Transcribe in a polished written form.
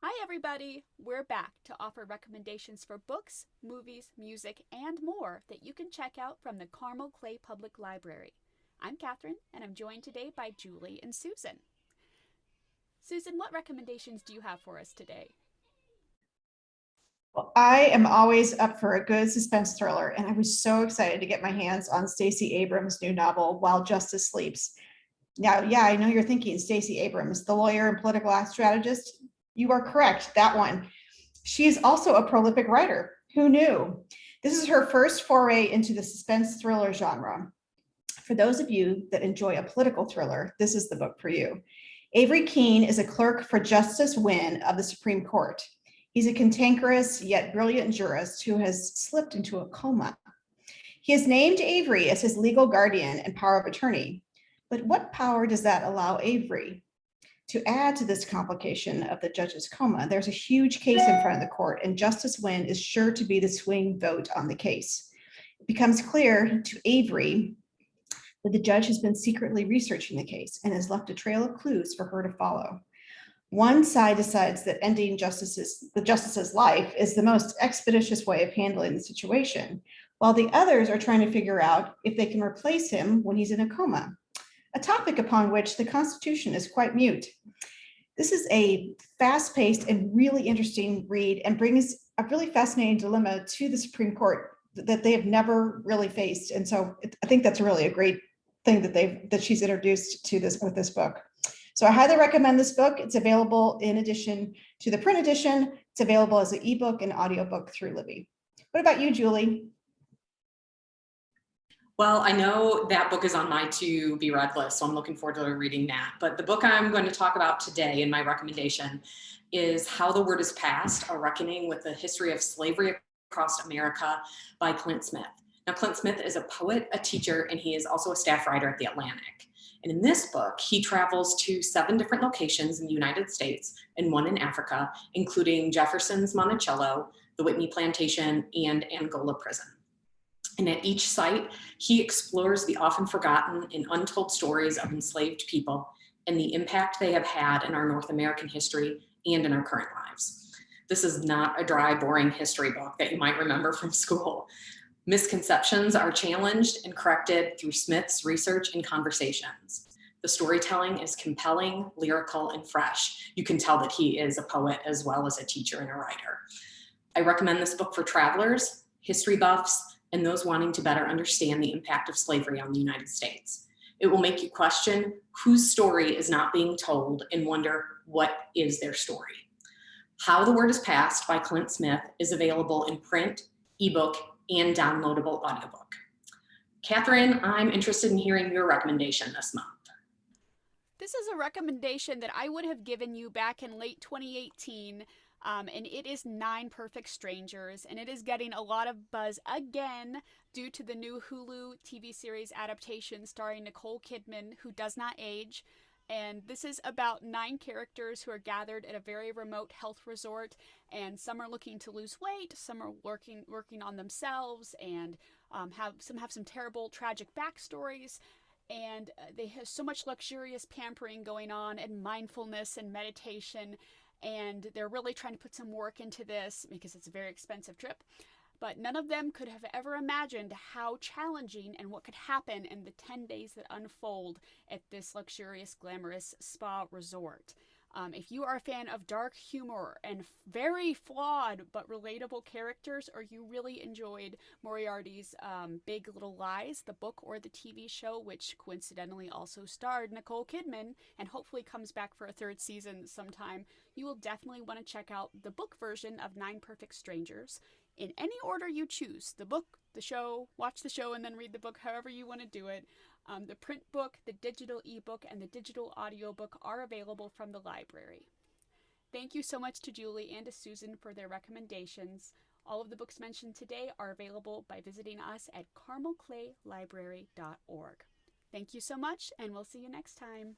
Hi, everybody! We're back to offer recommendations for books, movies, music, and more that you can check out from the Carmel Clay Public Library. I'm Catherine, and I'm joined today by Julie and Susan. Susan, what recommendations do you have for us today? Well, I am always up for a good suspense thriller, and I was so excited to get my hands on Stacey Abrams' new novel, While Justice Sleeps. Now, yeah, I know you're thinking Stacey Abrams, the lawyer and political strategist. You are correct, that one. She is also a prolific writer. Who knew? This is her first foray into the suspense thriller genre. For those of you that enjoy a political thriller, this is the book for you. Avery Keene is a clerk for Justice Wynne of the Supreme Court. He's a cantankerous yet brilliant jurist who has slipped into a coma. He has named Avery as his legal guardian and power of attorney. But what power does that allow Avery? To add to this complication of the judge's coma, there's a huge case in front of the court, and Justice Wynne is sure to be the swing vote on the case. It becomes clear to Avery that the judge has been secretly researching the case and has left a trail of clues for her to follow. One side decides that ending the justice's life is the most expeditious way of handling the situation, while the others are trying to figure out if they can replace him when he's in a coma, a topic upon which the Constitution is quite mute. This is a fast-paced and really interesting read and brings a really fascinating dilemma to the Supreme Court that they have never really faced. And so I think that's really a great thing that she's introduced to this with this book. So I highly recommend this book. It's available in addition to the print edition. It's available as an ebook and audiobook through Libby. What about you, Julie? Well, I know that book is on my to be read list, so I'm looking forward to reading that. But the book I'm going to talk about today in my recommendation is How the Word Is Passed, A Reckoning with the History of Slavery Across America by Clint Smith. Now, Clint Smith is a poet, a teacher, and he is also a staff writer at The Atlantic. And in this book, he travels to 7 different locations in the United States and 1 in Africa, including Jefferson's Monticello, the Whitney Plantation, and Angola Prison. And at each site, he explores the often forgotten and untold stories of enslaved people and the impact they have had in our North American history and in our current lives. This is not a dry, boring history book that you might remember from school. Misconceptions are challenged and corrected through Smith's research and conversations. The storytelling is compelling, lyrical, and fresh. You can tell that he is a poet as well as a teacher and a writer. I recommend this book for travelers, history buffs, and those wanting to better understand the impact of slavery on the United States. It will make you question whose story is not being told and wonder what is their story. How the Word Is Passed by Clint Smith is available in print, ebook, and downloadable audiobook. Catherine, I'm interested in hearing your recommendation this month. This is a recommendation that I would have given you back in late 2018. And it is 9 Perfect Strangers, and it is getting a lot of buzz again due to the new Hulu TV series adaptation starring Nicole Kidman, who does not age. And this is about 9 characters who are gathered at a very remote health resort, and some are looking to lose weight, some are working on themselves, and have some terrible, tragic backstories. And they have so much luxurious pampering going on, and mindfulness and meditation. And they're really trying to put some work into this because it's a very expensive trip. But none of them could have ever imagined how challenging and what could happen in the 10 days that unfold at this luxurious, glamorous spa resort. If you are a fan of dark humor and very flawed but relatable characters, or you really enjoyed Moriarty's Big Little Lies, the book or the TV show, which coincidentally also starred Nicole Kidman and hopefully comes back for a 3rd season sometime, you will definitely want to check out the book version of 9 Perfect Strangers. In any order you choose, the book, the show, watch the show, and then read the book, however you want to do it. The print book, the digital ebook, and the digital audiobook are available from the library. Thank you so much to Julie and to Susan for their recommendations. All of the books mentioned today are available by visiting us at carmelclaylibrary.org. Thank you so much, and we'll see you next time.